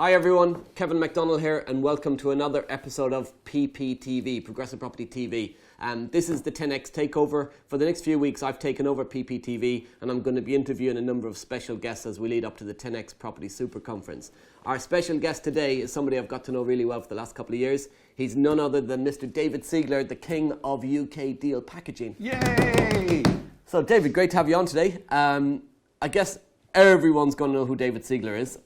Hi everyone, Kevin McDonnell here and welcome to another episode of PPTV, Progressive Property TV. This is the 10X Takeover. For the next few weeks I've taken over PPTV and I'm going to be interviewing a number of special guests as we lead up to the 10X Property Super Conference. Our special guest today is somebody I've got to know really well for the last couple of years. He's none other than Mr. David Siegler, the king of UK deal packaging. Yay! So David, great to have you on today. I guess everyone's going to know who David Siegler is.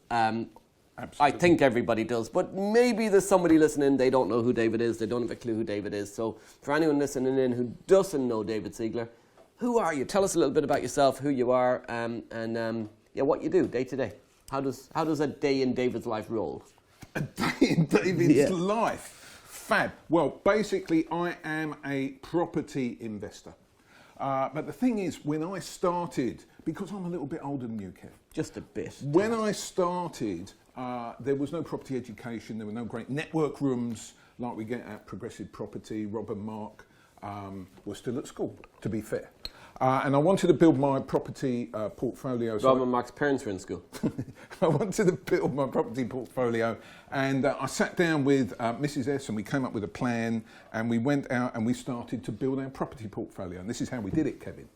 Absolutely. I think everybody does, but maybe there's somebody listening, they don't know who David is, they don't have a clue who David is. So for anyone listening in who doesn't know David Siegler, who are you? Tell us a little bit about yourself, who you are, and what you do day to day. How does a day in David's life roll? A day in David's life? Fab. Well, basically I am a property investor. But the thing is, when I started, because I'm a little bit older than you, Kev. Just a bit. When I started, there was no property education, there were no great network rooms like we get at Progressive Property. Rob and Mark were still at school, to be fair. And I wanted to build my property portfolio. Rob and Mark's parents were in school. I wanted to build my property portfolio, and I sat down with Mrs. S and we came up with a plan, and we went out and we started to build our property portfolio. And this is how we did it, Kevin,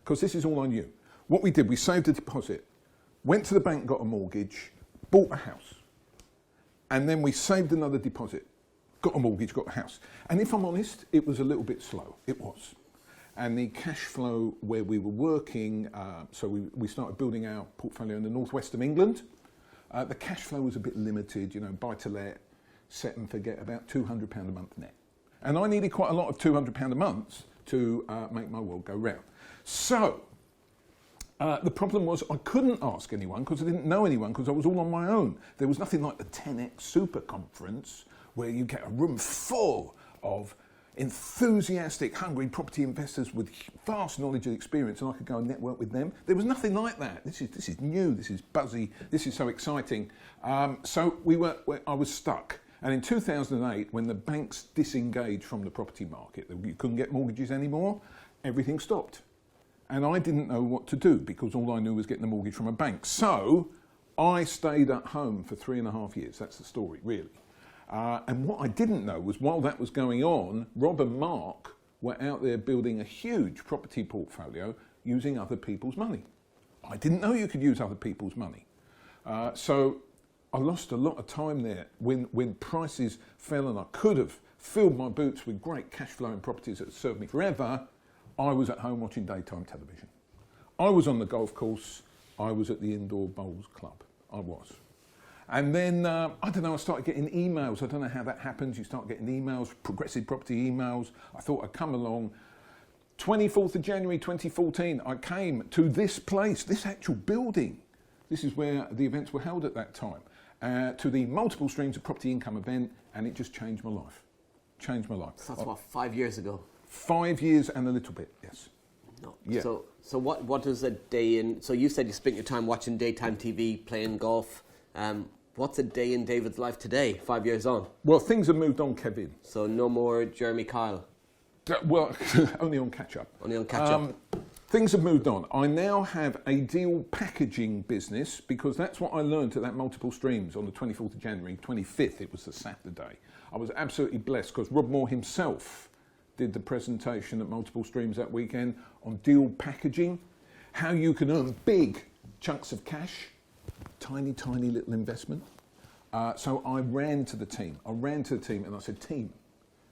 because this is all I knew. What we did, we saved a deposit, went to the bank, got a mortgage, bought a house, and then we saved another deposit, got a mortgage, got a house. And if I'm honest, it was a little bit slow. It was. And the cash flow where we were working, so we started building our portfolio in the northwest of England. The cash flow was a bit limited, buy to let, set and forget, about £200 a month net. And I needed quite a lot of £200 a month to make my world go round. So the problem was I couldn't ask anyone because I didn't know anyone because I was all on my own. There was nothing like the 10X Super Conference where you get a room full of enthusiastic, hungry property investors with vast knowledge and experience, and I could go and network with them. There was nothing like that. This is new, this is buzzy, this is so exciting. So I was stuck. And in 2008, when the banks disengaged from the property market, you couldn't get mortgages anymore, everything stopped. And I didn't know what to do because all I knew was getting a mortgage from a bank. So I stayed at home for 3.5 years. That's the story, really. And what I didn't know was while that was going on, Rob and Mark were out there building a huge property portfolio using other people's money. I didn't know you could use other people's money. So I lost a lot of time there when prices fell and I could have filled my boots with great cash flowing properties that served me forever. I was at home watching daytime television. I was on the golf course. I was at the indoor bowls club. I was. And then, I don't know, I started getting emails. I don't know how that happens. You start getting emails, Progressive Property emails. I thought I'd come along. 24th of January 2014, I came to this place, this actual building. This is where the events were held at that time, to the Multiple Streams of Property Income event, and it just changed my life. Changed my life. So that's what, 5 years ago? 5 years and a little bit, yes. No. Yeah. So what does a day in... So you said you spent your time watching daytime TV, playing golf. What's a day in David's life today, 5 years on? Well, things have moved on, Kevin. So no more Jeremy Kyle? Well, only on catch-up. Only on catch-up. Things have moved on. I now have a deal packaging business because that's what I learned at that Multiple Streams on the 24th of January, 25th, it was the Saturday. I was absolutely blessed because Rob Moore himself did the presentation at Multiple Streams that weekend on deal packaging, how you can earn big chunks of cash, tiny little investment. So I ran to the team and I said, team,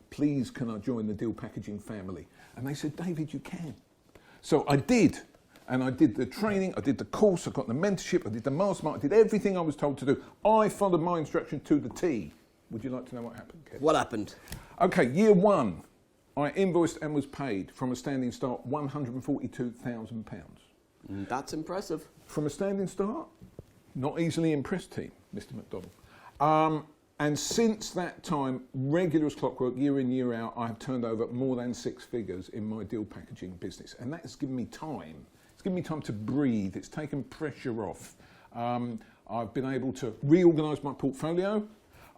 please can I join the deal packaging family? And they said, David, you can. So I did. And I did the training, I did the course, I got the mentorship, I did the mastermind, I did everything I was told to do. I followed my instructions to the T. Would you like to know what happened, Kev? What happened? Okay, year one, I invoiced and was paid from a standing start £142,000. That's impressive. From a standing start? Not easily impressed, team, Mr. McDonnell. And since that time, regular as clockwork, year in, year out, I have turned over more than 6 figures in my deal packaging business. And that has given me time. It's given me time to breathe. It's taken pressure off. I've been able to reorganise my portfolio.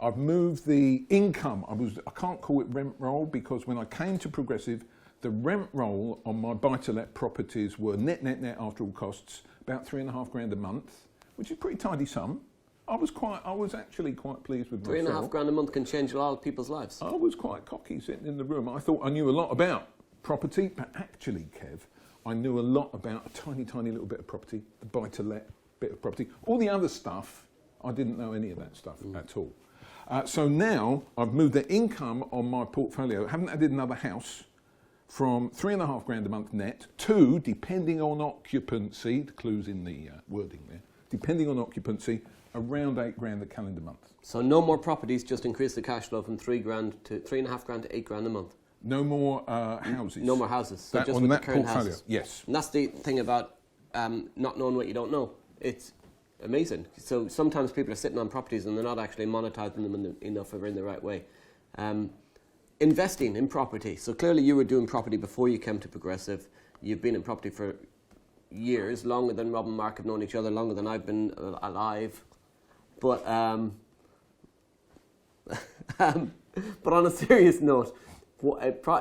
I've moved the income. I can't call it rent roll because when I came to Progressive, the rent roll on my buy-to-let properties were net after all costs, about £3.5 grand a month, which is a pretty tidy sum. I was actually quite pleased with myself. £3,500 a month can change a lot of people's lives. I was quite cocky sitting in the room. I thought I knew a lot about property, but actually, Kev, I knew a lot about a tiny, tiny little bit of property, the buy-to-let bit of property. All the other stuff, I didn't know any of that stuff at all. So now I've moved the income on my portfolio, haven't added another house, from £3,500 a month net to, depending on occupancy, the clue's in the wording there, depending on occupancy, around £8,000 a calendar month. So no more properties, just increase the cash flow from £3,500 to £8,000 a month. No more houses. No more houses. So that, just on with that the current portfolio, houses. yes. And that's the thing about not knowing what you don't know. It's amazing. So sometimes people are sitting on properties and they're not actually monetizing them enough or in the right way. Investing in property. So clearly you were doing property before you came to Progressive. You've been in property for years, longer than Rob and Mark have known each other, longer than I've been alive. But but on a serious note,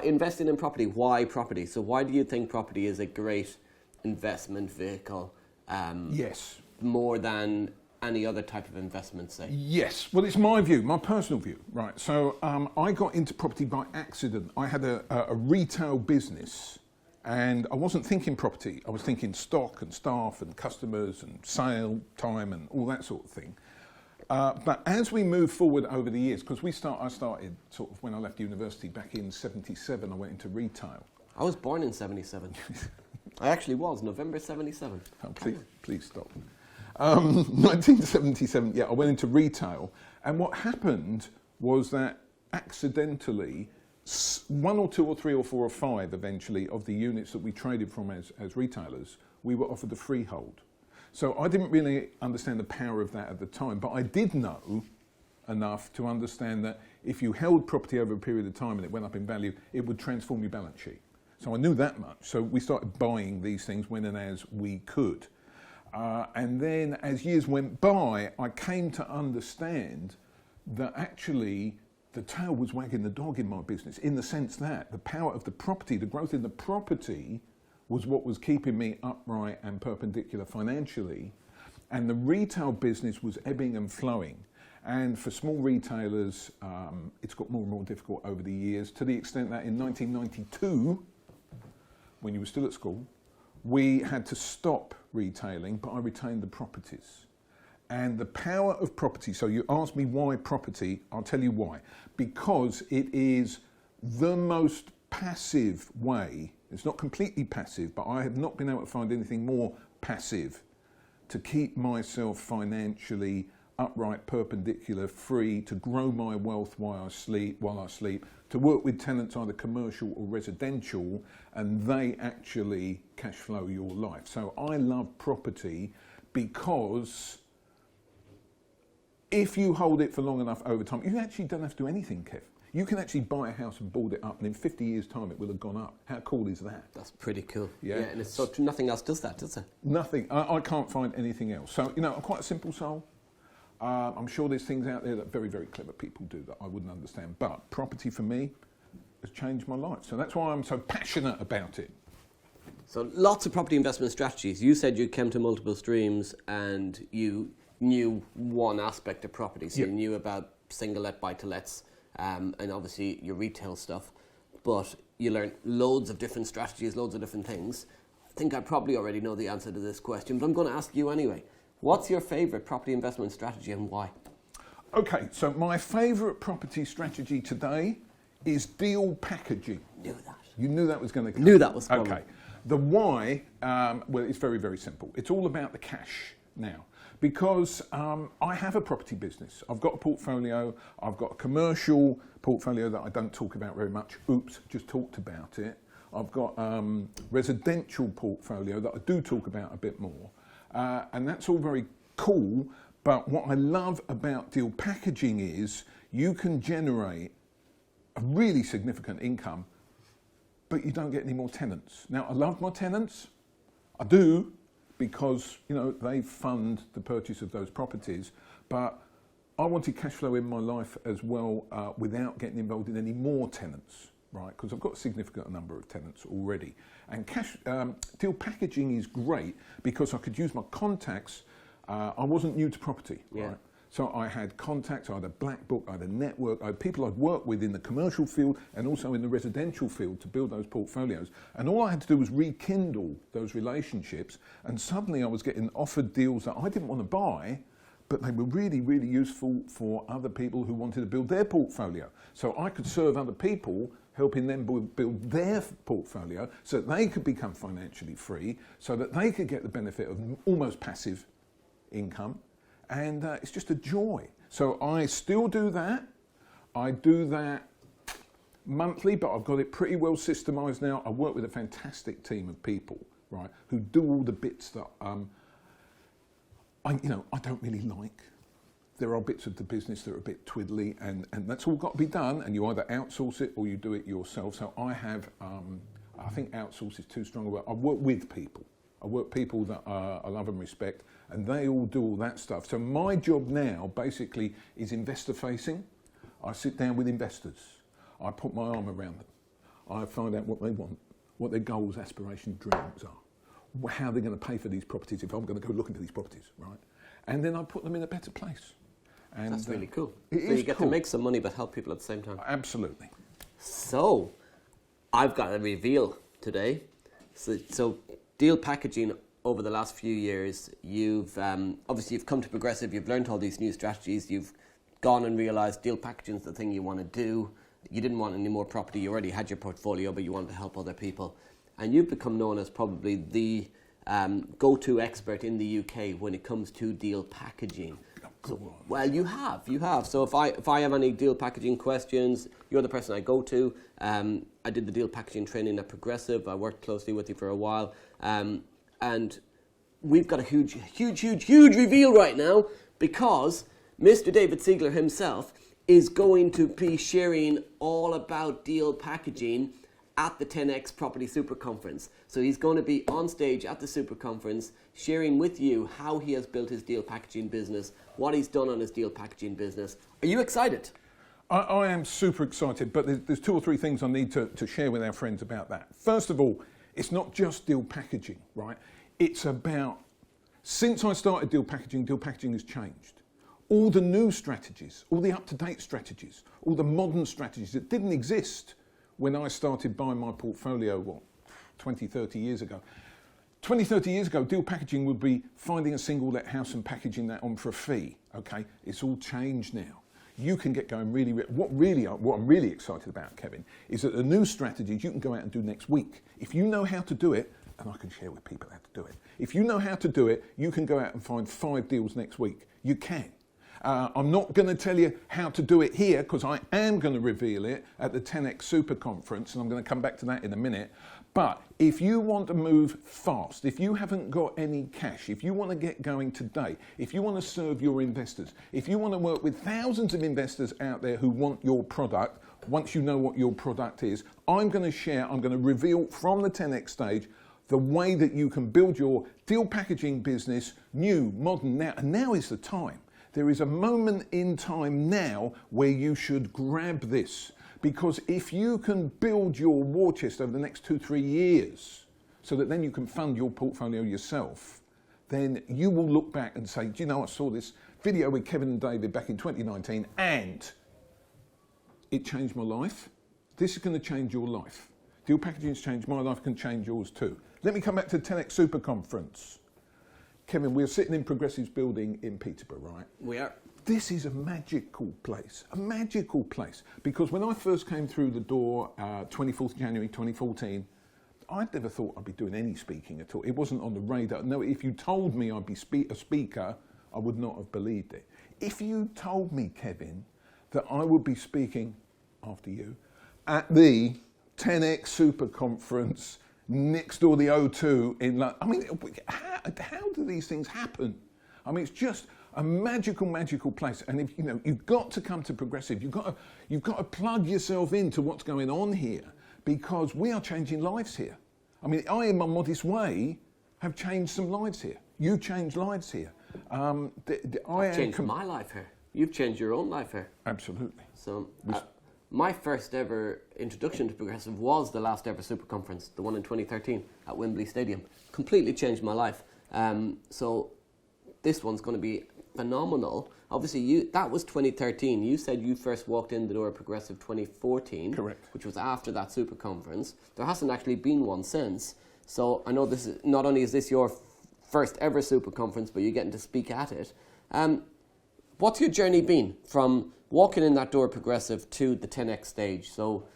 investing in property, why property? So why do you think property is a great investment vehicle? Yes. More than any other type of investment, say? Yes. Well, it's my view, my personal view, right? So I got into property by accident. I had a retail business and I wasn't thinking property. I was thinking stock and staff and customers and sale time and all that sort of thing. But as we move forward over the years, because I started sort of when I left university back in '77, I went into retail. I was born in '77. I actually was, November '77. Oh, please stop. 1977, yeah, I went into retail. And what happened was that accidentally, 1 or 2 or 3 or 4 or 5 eventually of the units that we traded from as retailers, we were offered a freehold. So I didn't really understand the power of that at the time, but I did know enough to understand that if you held property over a period of time and it went up in value, it would transform your balance sheet. So I knew that much. So we started buying these things when and as we could. And then as years went by, I came to understand that actually the tail was wagging the dog in my business, in the sense that the power of the property, the growth in the property, was what was keeping me upright and perpendicular financially. And the retail business was ebbing and flowing. And for small retailers, it's got more and more difficult over the years, to the extent that in 1992, when you were still at school, we had to stop retailing, but I retained the properties. And the power of property, so you asked me why property, I'll tell you why. Because it is the most passive way, it's not completely passive, but I have not been able to find anything more passive to keep myself financially upright, perpendicular, free, to grow my wealth while I sleep, to work with tenants either commercial or residential, and they actually cash flow your life. So I love property because if you hold it for long enough over time, you actually don't have to do anything, Kev. You can actually buy a house and board it up, and in 50 years' time it will have gone up. How cool is that? That's pretty cool. Yeah, and it's so nothing else does that, does it? Nothing. I can't find anything else. So, you know, I'm quite a simple soul. I'm sure there's things out there that very, very clever people do that I wouldn't understand. But property for me has changed my life. So that's why I'm so passionate about it. So lots of property investment strategies. You said you came to multiple streams and you knew one aspect of property. So Yep. you knew about single-let, buy-to-lets, and obviously your retail stuff. But you learned loads of different strategies, loads of different things. I think I probably already know the answer to this question, but I'm going to ask you anyway. What's your favourite property investment strategy and why? Okay, so my favourite property strategy today is deal packaging. Knew that. You knew that was going to come. Knew that was coming. Okay. The why, well, it's very, very simple. It's all about the cash now. Because I have a property business. I've got a portfolio. I've got a commercial portfolio that I don't talk about very much. Oops, just talked about it. I've got residential portfolio that I do talk about a bit more. And that's all very cool, but what I love about deal packaging is you can generate a really significant income, but you don't get any more tenants. Now, I love my tenants. I do, because, you know, they fund the purchase of those properties, but I wanted cash flow in my life as well without getting involved in any more tenants. Right, because I've got a significant number of tenants already. And deal packaging is great because I could use my contacts. I wasn't new to property, Yeah. right? So I had contacts, I had a black book, I had a network, I had people I'd worked with in the commercial field and also in the residential field to build those portfolios. And all I had to do was rekindle those relationships, and suddenly I was getting offered deals that I didn't want to buy, but they were really, really useful for other people who wanted to build their portfolio. So I could serve other people, helping them build their portfolio so that they could become financially free, so that they could get the benefit of almost passive income. And it's just a joy. So I still do that. I do that monthly, but I've got it pretty well systemized now. I work with a fantastic team of people, right, who do all the bits that I don't really like. There are bits of the business that are a bit twiddly, and that's all got to be done, and you either outsource it or you do it yourself. So I have, I think outsource is too strong a word. I work with people. I work people that I love and respect, and they all do all that stuff. So my job now basically is investor facing. I sit down with investors. I put my arm around them. I find out what they want, what their goals, aspirations, dreams are, how they're going to pay for these properties if I'm going to go look into these properties, right? And then I put them in a better place. And that's really cool. So you get to make some money but help people at the same time. Absolutely. So, I've got a reveal today. So deal packaging over the last few years, you've obviously you've come to Progressive, you've learned all these new strategies, you've gone and realised deal packaging is the thing you want to do. You didn't want any more property, you already had your portfolio, but you wanted to help other people. And you've become known as probably the go-to expert in the UK when it comes to deal packaging. So, well, you have. So if I have any deal packaging questions, you're the person I go to. I did the deal packaging training at Progressive. I worked closely with you for a while. And we've got a huge reveal right now, because Mr. David Siegler himself is going to be sharing all about deal packaging at the 10X Property Super Conference. So he's going to be on stage at the Super Conference sharing with you how he has built his deal packaging business, what he's done on his deal packaging business. Are you excited? I am super excited, but there's two or three things I need to share with our friends about that. First of all, it's not just deal packaging, right? It's about, since I started deal packaging has changed. All the new strategies, all the up-to-date strategies, all the modern strategies that didn't exist when I started buying my portfolio, 20, 30 years ago. 20, 30 years ago, deal packaging would be finding a single let house and packaging that on for a fee, okay? It's all changed now. You can get going what I'm really excited about, Kevin, is that the new strategies you can go out and do next week. If you know how to do it, and I can share with people how to do it. If you know how to do it, you can go out and find 5 deals next week. You can. I'm not going to tell you how to do it here, because I am going to reveal it at the 10X Super Conference, and I'm going to come back to that in a minute. But if you want to move fast, if you haven't got any cash, if you want to get going today, if you want to serve your investors, if you want to work with thousands of investors out there who want your product, once you know what your product is, I'm going to reveal from the 10X stage the way that you can build your deal packaging business new, modern now. And now is the time. There is a moment in time now where you should grab this, because if you can build your war chest over the next 2-3 years so that then you can fund your portfolio yourself, then you will look back and say, do you know, I saw this video with Kevin and David back in 2019 and it changed my life. This is going to change your life. Deal packaging has changed my life, can change yours too. Let me come back to the 10X Super Conference. Kevin, we're sitting in Progressive's building in Peterborough, right? We are. This is a magical place, because when I first came through the door, 24th January 2014, I'd never thought I'd be doing any speaking at all. It wasn't on the radar. No, if you told me I'd be a speaker, I would not have believed it. If you told me, Kevin, that I would be speaking, after you, at the 10X Super Conference next door the O2 in London, I mean, how do these things happen? I mean, it's just a magical place. And if you know, you've got to come to Progressive. You've got to plug yourself into what's going on here, because we are changing lives here. I mean, I, in my modest way, have changed some lives here. You changed lives here. I've changed my life here. You've changed your own life here. Absolutely. So, my first ever introduction to Progressive was the last ever Super Conference, the one in 2013 at Wembley Stadium. Completely changed my life. So this one's going to be phenomenal. Obviously, that was 2013. You said you first walked in the door of Progressive 2014. Correct. Which was after that super conference. There hasn't actually been one since. So I know this is not only is this your first ever super conference, but you're getting to speak at it. What's your journey been from walking in that door of Progressive to the 10X stage? So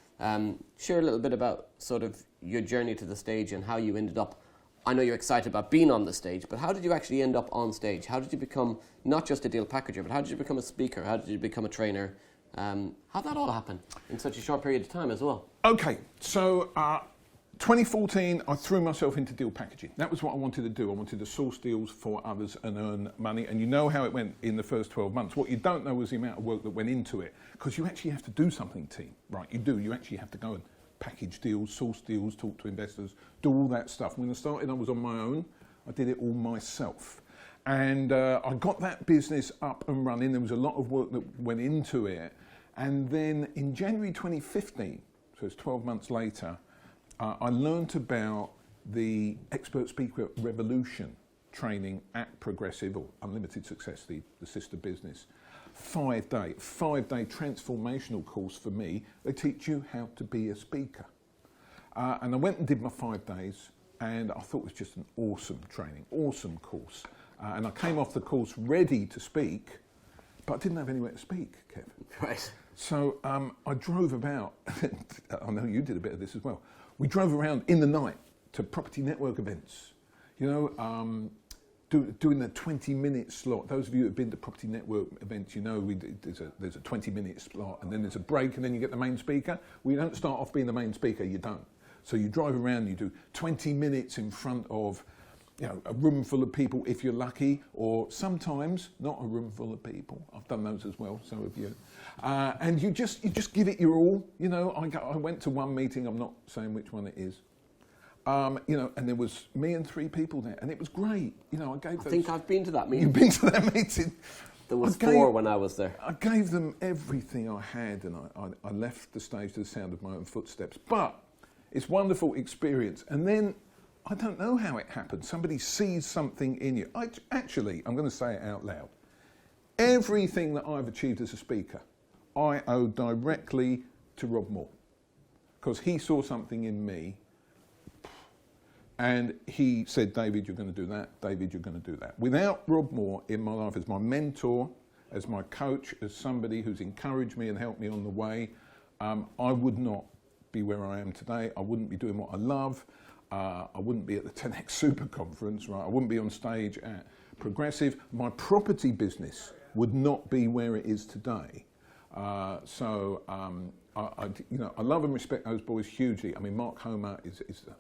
share a little bit about sort of your journey to the stage and how you ended up. I know you're excited about being on the stage, but how did you actually end up on stage? How did you become not just a deal packager, but how did you become a speaker? How did you become a trainer? How'd that all happen in such a short period of time as well? Okay, so 2014, I threw myself into deal packaging. That was what I wanted to do. I wanted to source deals for others and earn money. And you know how it went in the first 12 months. What you don't know was the amount of work that went into it, because you actually have to do something, team, right? You do. You actually have to go and package deals, source deals, talk to investors, do all that stuff. When I started, I was on my own. I did it all myself. And I got that business up and running. There was a lot of work that went into it. And then in January 2015, so it's 12 months later, I learned about the Expert Speaker Revolution training at Progressive, or Unlimited Success, the sister business. 5-day transformational course for me. They teach you how to be a speaker. And I went and did my 5 days, and I thought it was just an awesome training, awesome course. And I came off the course ready to speak, but I didn't have anywhere to speak, Kevin. Right. So I drove about, I know you did a bit of this as well. We drove around in the night to property network events, you know, doing the 20-minute slot. Those of you who have been to property network events, you know there's a 20-minute slot, and then there's a break, and then you get the main speaker. Well, you don't start off being the main speaker, you don't. So you drive around, you do 20 minutes in front of, you know, a room full of people if you're lucky, or sometimes not a room full of people. I've done those as well, so have you. And you just give it your all. You know, I went to one meeting, I'm not saying which one it is. You know, and there was me and 3 people there, and it was great. You know, I think I've been to that meeting. You've been to that meeting? There was 4 when I was there. I gave them everything I had, and I left the stage to the sound of my own footsteps. But it's a wonderful experience. And then, I don't know how it happened. Somebody sees something in you. Actually, I'm going to say it out loud. Everything that I've achieved as a speaker, I owe directly to Rob Moore, because he saw something in me, and he said, David, you're going to do that. David, you're going to do that. Without Rob Moore in my life as my mentor, as my coach, as somebody who's encouraged me and helped me on the way, I would not be where I am today. I wouldn't be doing what I love. I wouldn't be at the 10X Super Conference, right? I wouldn't be on stage at Progressive. My property business would not be where it is today. I love and respect those boys hugely. I mean, Mark Homer is the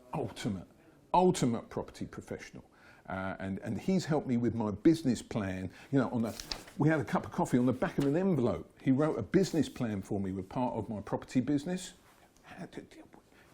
ultimate property professional. And he's helped me with my business plan. You know, we had a cup of coffee on the back of an envelope. He wrote a business plan for me with part of my property business.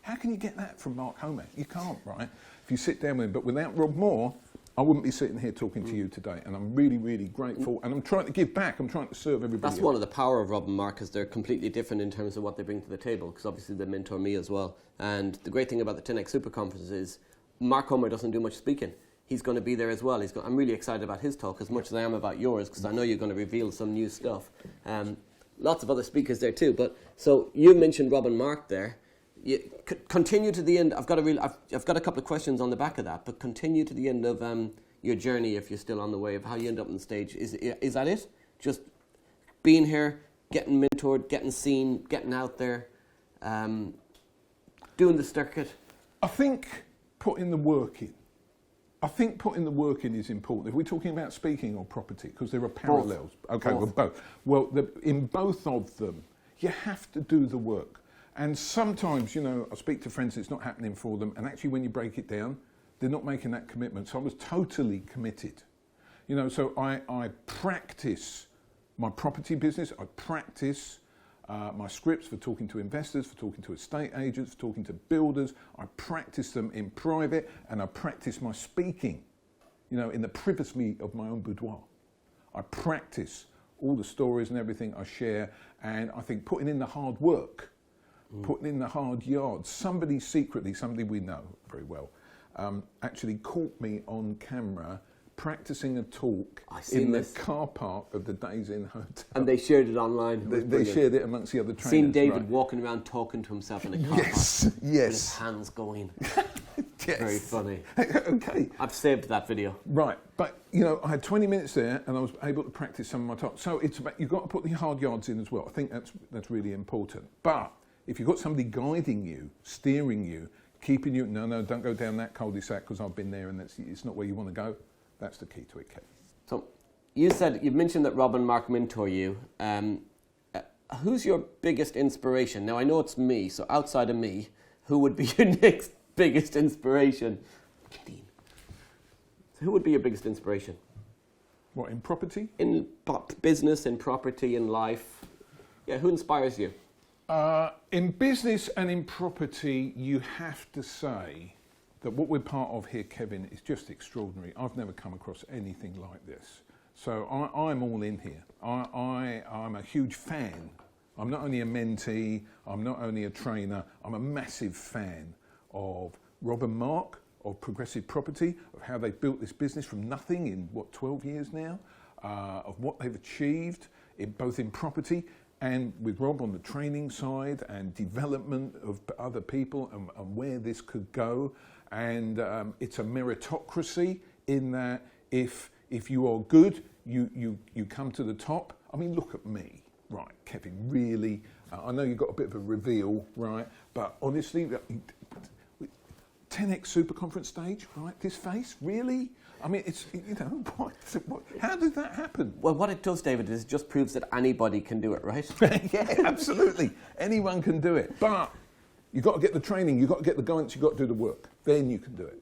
How can you get that from Mark Homer? You can't, right? If you sit down with him. But without Rob Moore, I wouldn't be sitting here talking to you today. And I'm really, really grateful. And I'm trying to give back. I'm trying to serve everybody. That's one of the power of Rob and Mark, is they're completely different in terms of what they bring to the table, because obviously they mentor me as well. And the great thing about the 10X Super Conference is Mark Homer doesn't do much speaking. He's going to be there as well. I'm really excited about his talk as much as I am about yours, because I know you're going to reveal some new stuff. Lots of other speakers there too. But so you mentioned Rob and Mark there. You continue to the end. I've got a couple of questions on the back of that, but continue to the end of your journey, if you're still on the way, of how you end up on the stage. Is that it? Just being here, getting mentored, getting seen, getting out there, doing the circuit? I think putting the work in. I think putting the work in is important. If we're talking about speaking or property, because there are parallels. Both. Okay, well, both. Well, in both of them, you have to do the work. And sometimes, you know, I speak to friends, it's not happening for them, and actually when you break it down, they're not making that commitment. So I was totally committed. You know, so I practice my property business, I practice my scripts for talking to investors, for talking to estate agents, for talking to builders. I practice them in private, and I practice my speaking, you know, in the privacy of my own boudoir. I practice all the stories and everything I share, and I think putting in the hard work, putting in the hard yards. Somebody secretly, somebody we know very well, actually caught me on camera practicing a talk I've in seen the this. car park of the Days Inn Hotel. And they shared it online. It was They brilliant. shared it amongst the other trainers. Seen David right? walking around talking to himself in a car park Yes, with his yes. hands going. Yes. Very funny. Okay. I've saved that video. Right, but I had 20 minutes there, and I was able to practice some of my talk. So it's about, you've got to put the hard yards in as well. I think that's really important. But if you've got somebody guiding you, steering you, keeping you, no, don't go down that cul-de-sac because I've been there and it's not where you want to go. That's the key to it, Kevin. So you've mentioned that Rob and Mark mentor you. Who's your biggest inspiration? Now I know it's me, so outside of me, who would be your next biggest inspiration? So who would be your biggest inspiration? What, in property? In business, in property, in life? Yeah, who inspires you? In business and in property, you have to say that what we're part of here, Kevin, is just extraordinary. I've never come across anything like this. So I'm all in here. I'm a huge fan. I'm not only a mentee, I'm not only a trainer, I'm a massive fan of Rob and Mark, of Progressive Property, of how they've built this business from nothing in, 12 years now, of what they've achieved, both in property and with Rob on the training side and development of other people and where this could go. And it's a meritocracy in that if you are good, you come to the top. I mean, look at me, right, Kevin, really. I know you've got a bit of a reveal, right, but honestly, 10x Super Conference stage, right, this face, really? I mean, it's, how did that happen? Well, what it does, David, is it just proves that anybody can do it, right? Yeah, absolutely. Anyone can do it. But you've got to get the training, you've got to get the guidance, you've got to do the work. Then you can do it.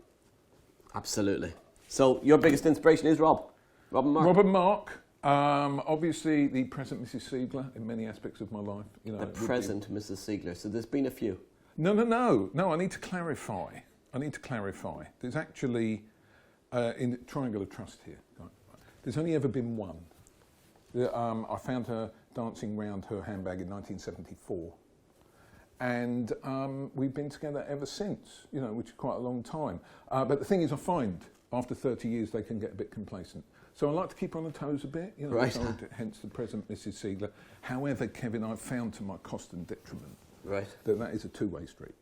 Absolutely. So your biggest inspiration is Rob and Mark? Rob and Mark. Obviously, the present Mrs. Siegler in many aspects of my life. The present Mrs. Siegler. So there's been a few. No, I need to clarify. There's actually, in Triangle of Trust here, there's only ever been one. I found her dancing round her handbag in 1974. And we've been together ever since, which is quite a long time. But the thing is, I find after 30 years they can get a bit complacent. So I like to keep on the toes a bit, right. So hence the present Mrs. Siegler. However, Kevin, I've found to my cost and detriment that is a two-way street.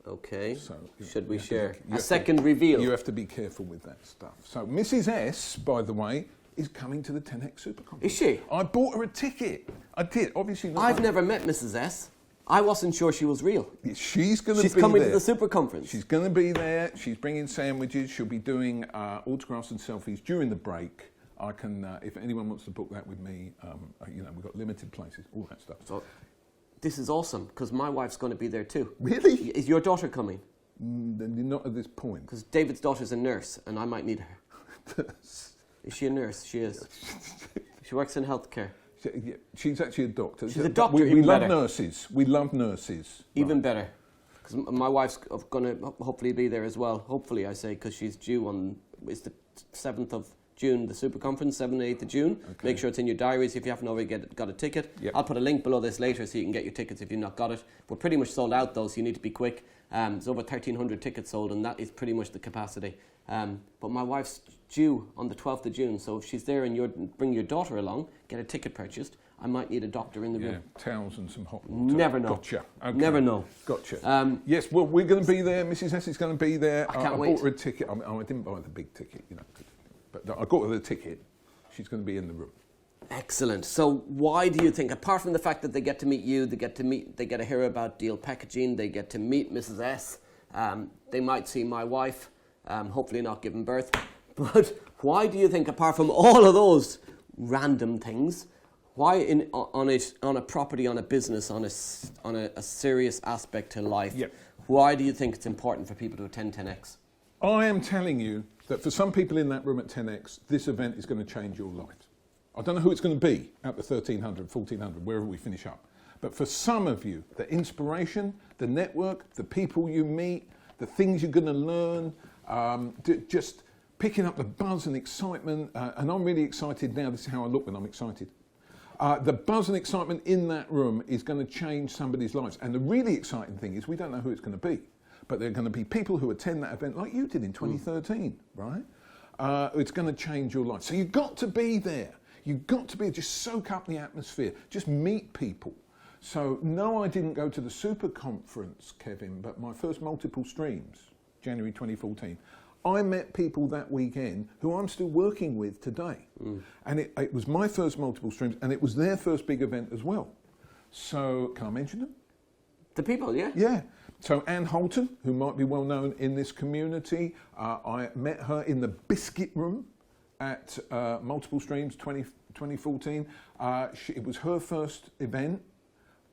Okay. So, should we share a second reveal? You have to be careful with that stuff. So Mrs. S, by the way, is coming to the 10x Super Conference. Is she? I bought her a ticket. I did, obviously not. I've never met Mrs. S. I wasn't sure she was real. She's going to be there. She's coming to the Super Conference. She's going to be there. She's bringing sandwiches. She'll be doing autographs and selfies during the break. I can, if anyone wants to book that with me, we've got limited places, all that stuff. So, this is awesome, because my wife's going to be there too. Really? Is your daughter coming? Not at this point. Because David's daughter's a nurse, and I might need her. Is she a nurse? She is. She works in healthcare. She's actually a doctor. She's a doctor. We love nurses. We love nurses. Even better. Because my wife's going to hopefully be there as well. Hopefully, I say, because she's due on, it's the 7th of June, the Super Conference, 7th and 8th of June. Okay. Make sure it's in your diaries if you haven't already got a ticket. Yep. I'll put a link below this later so you can get your tickets if you've not got it. We're pretty much sold out though, so you need to be quick. There's over 1,300 tickets sold, and that is pretty much the capacity. But my wife's due on the 12th of June, so if she's there and you bring your daughter along, get a ticket purchased, I might need a doctor in the room. Towels and some hot water. Never know. Gotcha. Okay. Never know. Gotcha. Yes, well, we're going to be there. Mrs. S is going to be there. I can't wait. I bought her a ticket. I didn't buy the big ticket, but I got her the ticket. She's going to be in the room. Excellent. So why do you think, apart from the fact that they get to meet you, they get to hear about deal packaging, they get to meet Mrs. S, they might see my wife, hopefully not giving birth, but why do you think, apart from all of those random things, why on a property, on a business, on a serious aspect to life, why do you think it's important for people to attend 10X? I am telling you that for some people in that room at 10X, this event is going to change your life. I don't know who it's going to be at the 1,300, 1,400, wherever we finish up. But for some of you, the inspiration, the network, the people you meet, the things you're going to learn, just picking up the buzz and excitement. And I'm really excited now. This is how I look when I'm excited. The buzz and excitement in that room is going to change somebody's lives. And the really exciting thing is we don't know who it's going to be. But there are going to be people who attend that event like you did in 2013, right? It's going to change your life. So you've got to be there. You've got to be, just soak up the atmosphere. Just meet people. So no, I didn't go to the super conference, Kevin, but my first multiple streams, January 2014, I met people that weekend who I'm still working with today. And it was my first multiple streams, and it was their first big event as well. So can I mention them? The people, yeah. Yeah. So Anne Holton, who might be well known in this community, I met her in the Biscuit Room at Multiple Streams 2014. It was her first event.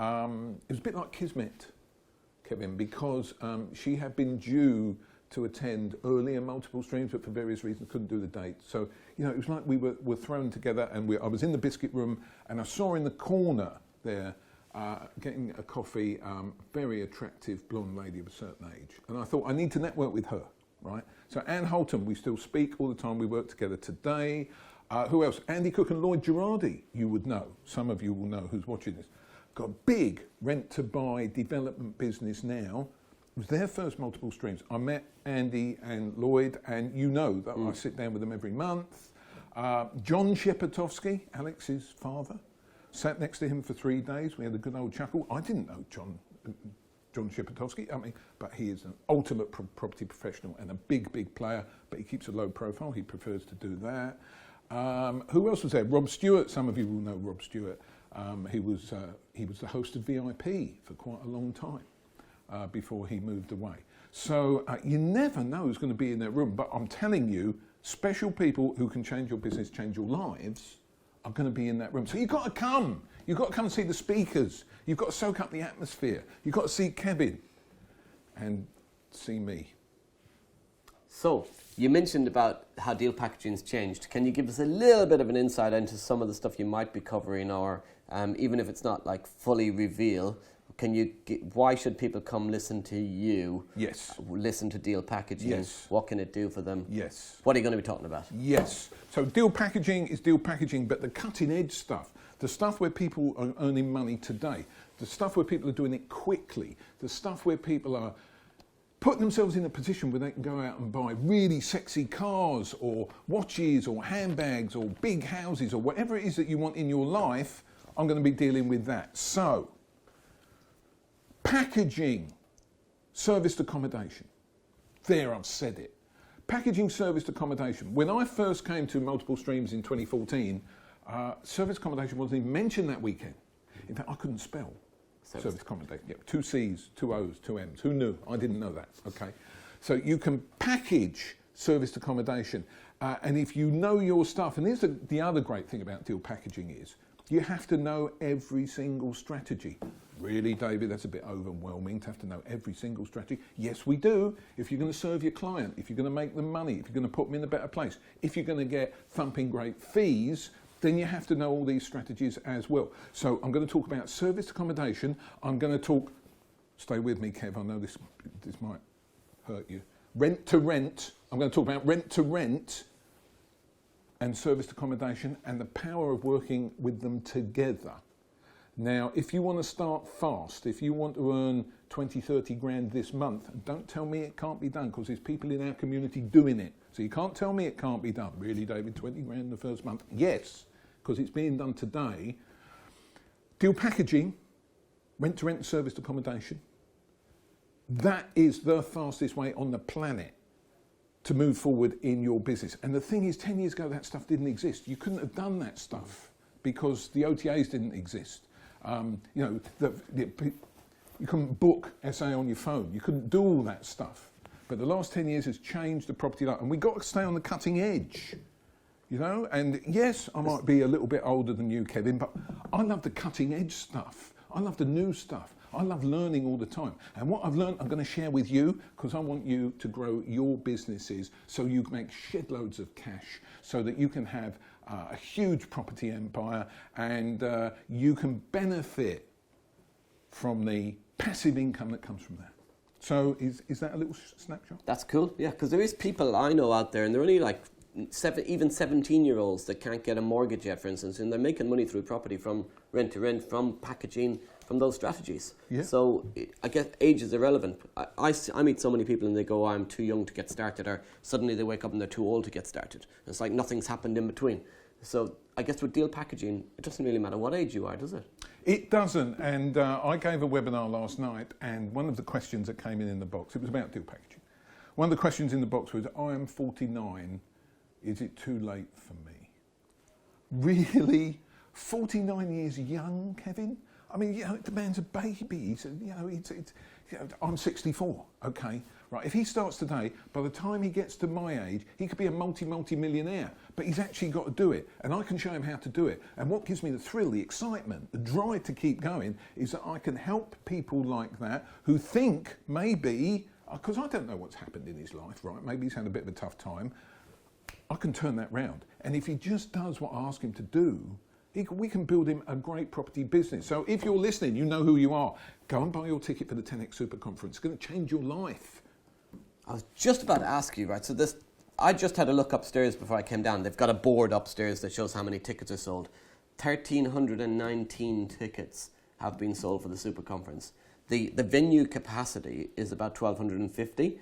It was a bit like Kismet, Kevin, because she had been due to attend earlier Multiple Streams, but for various reasons couldn't do the date. So, you know, it was like we were thrown together, and I was in the Biscuit Room, and I saw in the corner there, getting a coffee, very attractive blonde lady of a certain age. And I thought, I need to network with her, right? So Anne Holton, we still speak all the time. We work together today. Who else? Andy Cook and Lloyd Girardi, you would know. Some of you will know who's watching this. Got a big rent-to-buy development business now. It was their first multiple streams. I met Andy and Lloyd, and you know that I sit down with them every month. John Shepardowski, Alex's father, sat next to him for 3 days. We had a good old chuckle. I didn't know John Shepardowski, but he is an ultimate property professional and a big, big player, but he keeps a low profile. He prefers to do that. Who else was there? Rob Stewart. Some of you will know Rob Stewart. He was the host of VIP for quite a long time before he moved away. So you never know who's going to be in that room, but I'm telling you, special people who can change your business, change your lives, are going to be in that room. So you've got to come. You've got to come and see the speakers. You've got to soak up the atmosphere. You've got to see Kevin and see me. So, you mentioned about how deal packaging's changed. Can you give us a little bit of an insight into some of the stuff you might be covering, or even if it's not like fully reveal, why should people come listen to you? Yes. Listen to deal packaging. Yes. What can it do for them? Yes. What are you going to be talking about? Yes. So deal packaging is deal packaging, but the cutting edge stuff, the stuff where people are earning money today, the stuff where people are doing it quickly, the stuff where people are putting themselves in a position where they can go out and buy really sexy cars or watches or handbags or big houses or whatever it is that you want in your life, I'm going to be dealing with that. So, packaging, serviced accommodation. There, I've said it. Packaging, serviced accommodation. When I first came to Multiple Streams in 2014, serviced accommodation wasn't even mentioned that weekend. In fact, I couldn't spell service accommodation. Yep, 2 C's, 2 O's, 2 M's. Who knew? I didn't know that. Okay. So you can package serviced accommodation. And if you know your stuff, and here's the other great thing about deal packaging is, you have to know every single strategy. Really, David, that's a bit overwhelming to have to know every single strategy. Yes, we do. If you're going to serve your client, if you're going to make them money, if you're going to put them in a better place, if you're going to get thumping great fees, then you have to know all these strategies as well. So I'm going to talk about serviced accommodation. I'm going to talk, stay with me, Kev, I know this might hurt you. Rent to rent. I'm going to talk about rent to rent and serviced accommodation and the power of working with them together. Now, if you want to start fast, if you want to earn 20, 30 grand this month, don't tell me it can't be done, because there's people in our community doing it. So you can't tell me it can't be done. Really, David, 20 grand the first month? Yes, because it's being done today. Deal packaging, rent to rent serviced accommodation. That is the fastest way on the planet to move forward in your business. And the thing is, 10 years ago, that stuff didn't exist. You couldn't have done that stuff because the OTAs didn't exist. You couldn't book SA on your phone. You couldn't do all that stuff. But the last 10 years has changed the property life, and we've got to stay on the cutting edge, you know? And yes, I might be a little bit older than you, Kevin, but I love the cutting edge stuff. I love the new stuff. I love learning all the time. And what I've learned, I'm going to share with you, because I want you to grow your businesses so you can make shed loads of cash, so that you can have a huge property empire, and you can benefit from the passive income that comes from that. So is that a little snapshot? That's cool, yeah, because there is people I know out there, and they're only like even 17-year-olds that can't get a mortgage yet, for instance, and they're making money through property from rent to rent, from packaging, from those strategies. Yeah. So I guess age is irrelevant. I meet so many people and they go, I'm too young to get started, or suddenly they wake up and they're too old to get started. It's like nothing's happened in between. So I guess with deal packaging, it doesn't really matter what age you are, does it? It doesn't, and I gave a webinar last night, and one of the questions that came in the box, it was about deal packaging. One of the questions in the box was, I am 49, is it too late for me? Really? 49 years young, Kevin? I mean, the man's a baby. I'm 64, okay? Right, if he starts today, by the time he gets to my age, he could be a multi-millionaire, but he's actually got to do it, and I can show him how to do it. And what gives me the thrill, the excitement, the drive to keep going is that I can help people like that who think maybe, because I don't know what's happened in his life, right? Maybe he's had a bit of a tough time. I can turn that round. And if he just does what I ask him to do, we can build him a great property business. So if you're listening, you know who you are. Go and buy your ticket for the 10X Super Conference. It's going to change your life. I was just about to ask you, right? So I just had a look upstairs before I came down. They've got a board upstairs that shows how many tickets are sold. 1,319 tickets have been sold for the Super Conference. The venue capacity is about 1,250.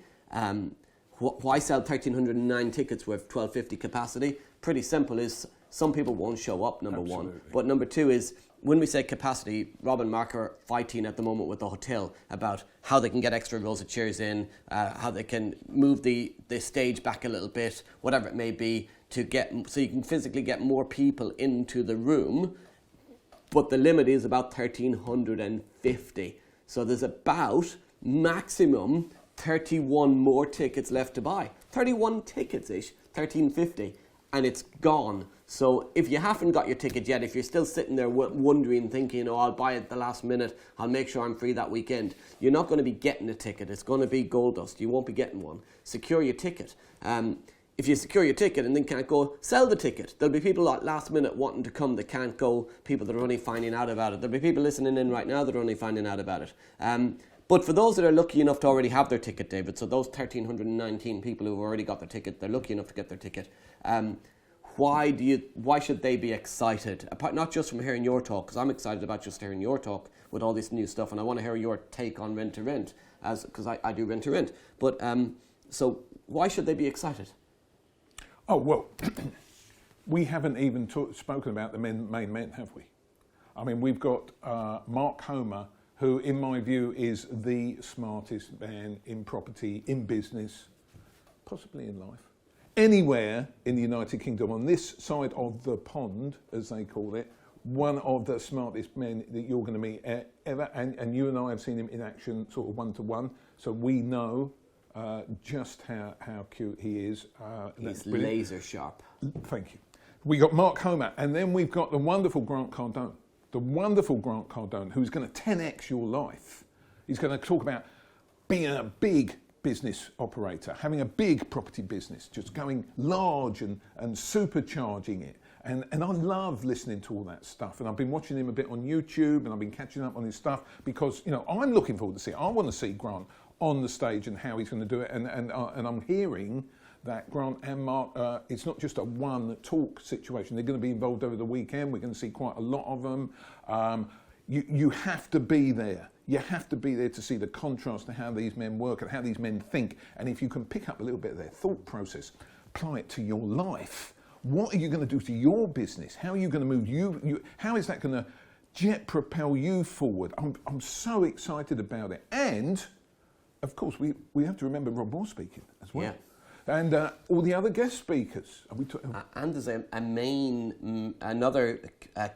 Why sell 1,309 tickets with 1,250 capacity? Pretty simple. Is some people won't show up, number Absolutely. one. But number two is, when we say capacity, Rob and Mark are fighting at the moment with the hotel about how they can get extra rows of chairs in, how they can move the stage back a little bit, whatever it may be, so you can physically get more people into the room. But the limit is about 1,350. So there's about maximum 31 more tickets left to buy. 31 tickets-ish, 1,350, and it's gone. So if you haven't got your ticket yet, if you're still sitting there wondering, thinking, I'll buy it the last minute, I'll make sure I'm free that weekend, you're not going to be getting a ticket. It's going to be gold dust. You won't be getting one. Secure your ticket. If you secure your ticket and then can't go, sell the ticket. There'll be people at last minute wanting to come that can't go, people that are only finding out about it. There'll be people listening in right now that are only finding out about it. But for those that are lucky enough to already have their ticket, David, so those 1,319 people who've already got their ticket, they're lucky enough to get their ticket. Why should they be excited? Apart, not just from hearing your talk, because I'm excited about just hearing your talk with all this new stuff, and I want to hear your take on rent to rent, because I do rent to rent. But so why should they be excited? Oh, well, we haven't even spoken about the main men, have we? I mean, we've got Mark Homer, who, in my view, is the smartest man in property, in business, possibly in life. Anywhere in the United Kingdom, on this side of the pond, as they call it, one of the smartest men that you're going to meet ever. And you and I have seen him in action sort of one-to-one, so we know just how cute he is. He's laser sharp. Thank you. We got Mark Homer, and then we've got the wonderful Grant Cardone. The wonderful Grant Cardone, who's going to 10x your life. He's going to talk about being a big business operator, having a big property business, just going large and supercharging it. And I love listening to all that stuff. And I've been watching him a bit on YouTube, and I've been catching up on his stuff because, I'm looking forward to see it. I want to see Grant on the stage and how he's going to do it. And I'm hearing that Grant and Mark, it's not just a one talk situation. They're going to be involved over the weekend. We're going to see quite a lot of them. You have to be there. You have to be there to see the contrast to how these men work and how these men think. And if you can pick up a little bit of their thought process, apply it to your life. What are you going to do to your business? How are you going to move you? How is that going to jet propel you forward? I'm so excited about it. And of course, we have to remember Rob Moore speaking as well. Yeah. And all the other guest speakers. And there's another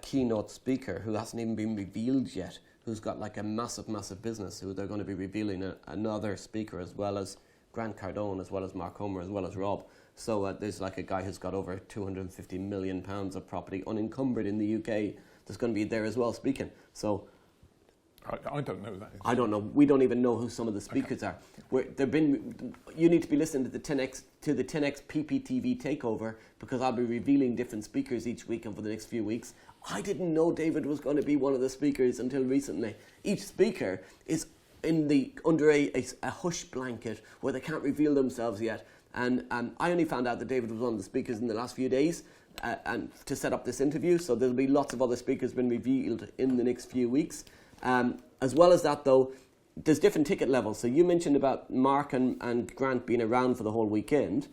keynote speaker who hasn't even been revealed yet, who's got like a massive, massive business, who they're going to be revealing another speaker, as well as Grant Cardone, as well as Mark Homer, as well as Rob. So there's like a guy who's got over £250 million of property unencumbered in the UK that's going to be there as well speaking. So I don't know who that is. I don't know. We don't even know who some of the speakers are. You need to be listening to the 10X PPTV Takeover, because I'll be revealing different speakers each week and for the next few weeks. I didn't know David was going to be one of the speakers until recently. Each speaker is under a hush blanket where they can't reveal themselves yet. And I only found out that David was one of the speakers in the last few days and to set up this interview. So there'll be lots of other speakers being revealed in the next few weeks. As well as that, though, there's different ticket levels. So you mentioned about Mark and Grant being around for the whole weekend.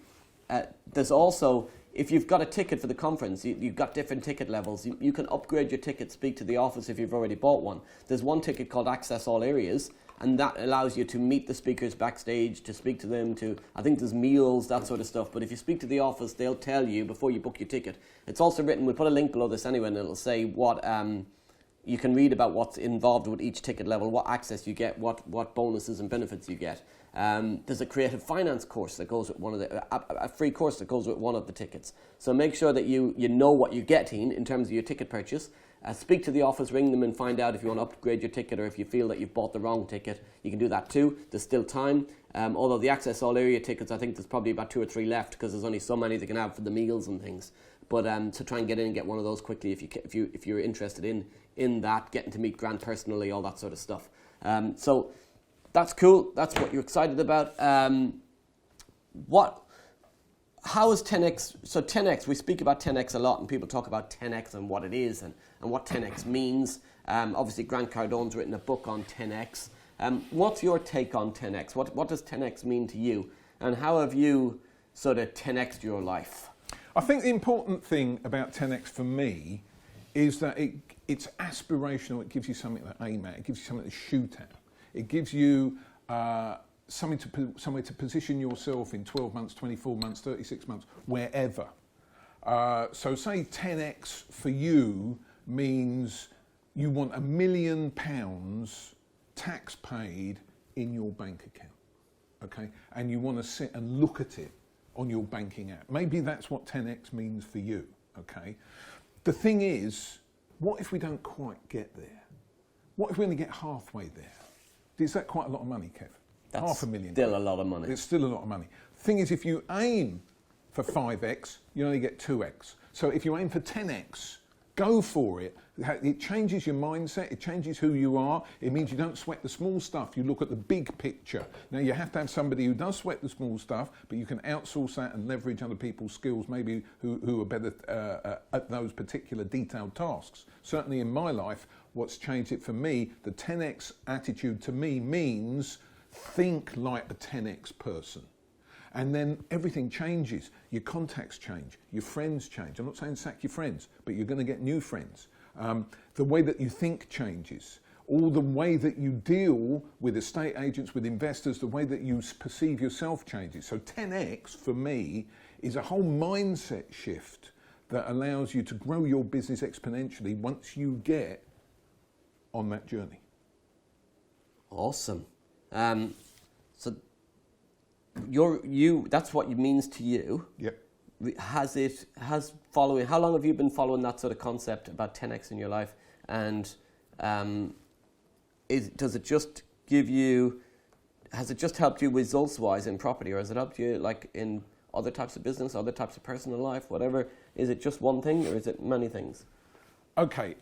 There's also, if you've got a ticket for the conference, you've got different ticket levels. You can upgrade your ticket, speak to the office if you've already bought one. There's one ticket called Access All Areas, and that allows you to meet the speakers backstage, to speak to them, I think there's meals, that sort of stuff. But if you speak to the office, they'll tell you before you book your ticket. It's also written, we'll put a link below this anyway, and it'll say what, you can read about what's involved with each ticket level, what access you get, what bonuses and benefits you get. There's a creative finance course that goes with a free course that goes with one of the tickets. So make sure that you know what you're getting in terms of your ticket purchase. Speak to the office, ring them and find out if you want to upgrade your ticket, or if you feel that you've bought the wrong ticket. You can do that too. There's still time. Although the Access All Area tickets, I think there's probably about 2 or 3 left, because there's only so many they can have for the meals and things. But so try and get in and get one of those quickly if you're interested in that, getting to meet Grant personally, all that sort of stuff. So that's cool. That's what you're excited about. How is 10x? So 10x, we speak about 10x a lot, and people talk about 10x and what it is and what 10x means. Obviously, Grant Cardone's written a book on 10x. What's your take on 10x? What does 10x mean to you? And how have you sort of 10x'd your life? I think the important thing about 10x for me is that it's aspirational. It gives you something to aim at. It gives you something to shoot at. It gives you somewhere to position yourself in 12 months, 24 months, 36 months, wherever. So say 10x for you means you want £1 million tax paid in your bank account, okay? And you want to sit and look at it on your banking app. Maybe that's what 10x means for you, okay? The thing is, what if we don't quite get there? What if we only get halfway there? Is that quite a lot of money, Kev? That's £500,000. Still a lot of money. It's still a lot of money. Thing is, if you aim for 5x, you only get 2x. So if you aim for 10x, go for it. It changes your mindset. It changes who you are. It means you don't sweat the small stuff. You look at the big picture. Now, you have to have somebody who does sweat the small stuff, but you can outsource that and leverage other people's skills, maybe who are better at those particular detailed tasks. Certainly in my life, what's changed it for me, the 10x attitude to me means think like a 10x person. And then everything changes. Your contacts change. Your friends change. I'm not saying sack your friends, but you're going to get new friends. The way that you think changes. All the way that you deal with estate agents, with investors, the way that you perceive yourself changes. So 10x for me is a whole mindset shift that allows you to grow your business exponentially once you get on that journey. Awesome. So that's what it means to you. Yep. How long have you been following that sort of concept about 10x in your life? And has it just helped you results wise in property, or has it helped you like in other types of business, other types of personal life, whatever? Is it just one thing, or is it many things? Okay,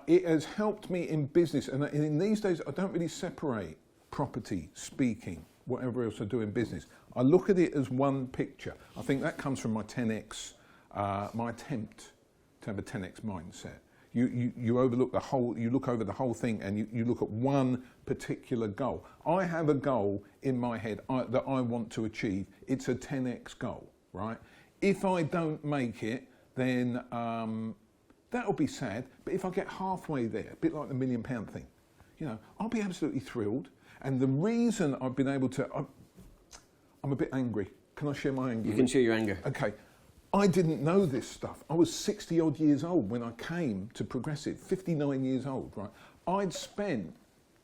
it has helped me in business, and in these days I don't really separate property, speaking, whatever else I do in business. I look at it as one picture. I think that comes from my 10x, my attempt to have a 10x mindset. You overlook the whole, you look over the whole thing, and you look at one particular goal. I have a goal in my head that I want to achieve. It's a 10x goal, right? If I don't make it, then that'll be sad. But if I get halfway there, a bit like the £1 million thing, I'll be absolutely thrilled. And the reason I've been able to, I'm a bit angry. Can I share my anger? You can share your anger. Okay. I didn't know this stuff. I was 60 odd years old when I came to Progressive, 59 years old, right? I'd spent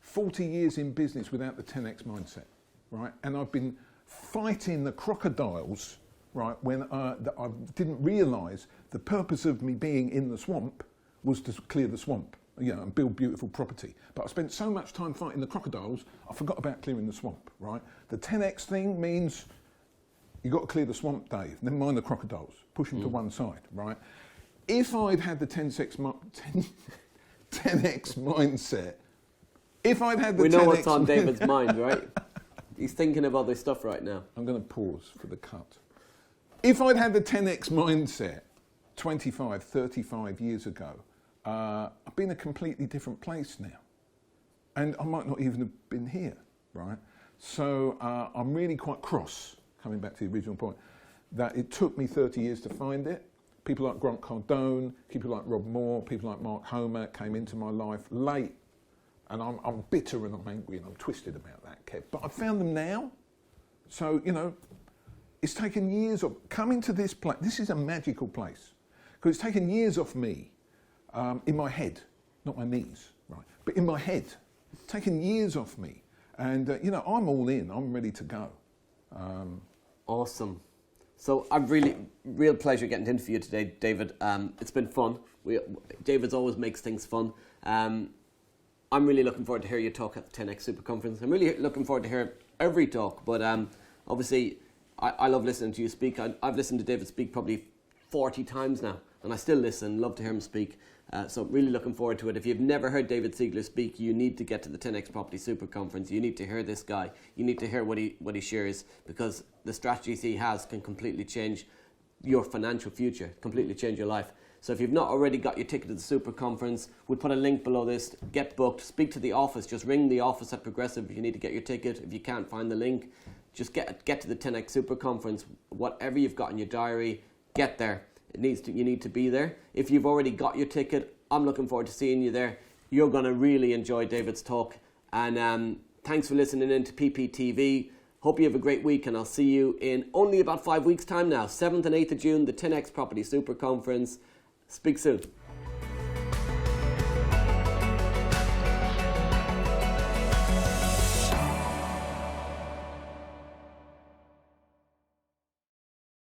40 years in business without the 10x mindset, right? And I've been fighting the crocodiles, right, when I didn't realise the purpose of me being in the swamp was to clear the swamp, and build beautiful property. But I spent so much time fighting the crocodiles, I forgot about clearing the swamp, right? The 10x thing means you've got to clear the swamp, Dave. Never mind the crocodiles. Push them to one side, right? If I'd had the 10x mindset, if I'd had the 10x... We know what's on David's mind, right? He's thinking of other stuff right now. I'm going to pause for the cut. If I'd had the 10x mindset 25, 35 years ago, I'd be in a completely different place now. And I might not even have been here, right? So I'm really quite cross, coming back to the original point, that it took me 30 years to find it. People like Grant Cardone, people like Rob Moore, people like Mark Homer came into my life late. And I'm bitter and I'm angry and I'm twisted about that, Kev. But I found them now. So, you know, it's taken years of coming to this place. This is a magical place. Because it's taken years off me in my head, not my knees, right? But in my head. It's taken years off me. And, you know, I'm all in. I'm ready to go. Awesome. So I've real pleasure getting to interview you today, David. It's been fun. David's always makes things fun. I'm really looking forward to hear you talk at the 10X Super Conference. I'm really looking forward to hear every talk, but obviously I love listening to you speak. I've listened to David speak probably 40 times now, and I still listen, love to hear him speak. So really looking forward to it. If you've never heard David Siegler speak, you need to get to the 10X Property Super Conference. You need to hear this guy. You need to hear what he shares, because the strategies he has can completely change your financial future, completely change your life. So if you've not already got your ticket to the Super Conference, we'll put a link below this. Get booked. Speak to the office. Just ring the office at Progressive if you need to get your ticket. If you can't find the link, just get to the 10X Super Conference. Whatever you've got in your diary, get there. You need to be there. If you've already got your ticket, I'm looking forward to seeing you there. You're going to really enjoy David's talk. And thanks for listening in to PPTV. Hope you have a great week, and I'll see you in only about 5 weeks' time now. 7th and 8th of June, the 10X Property Super Conference. Speak soon.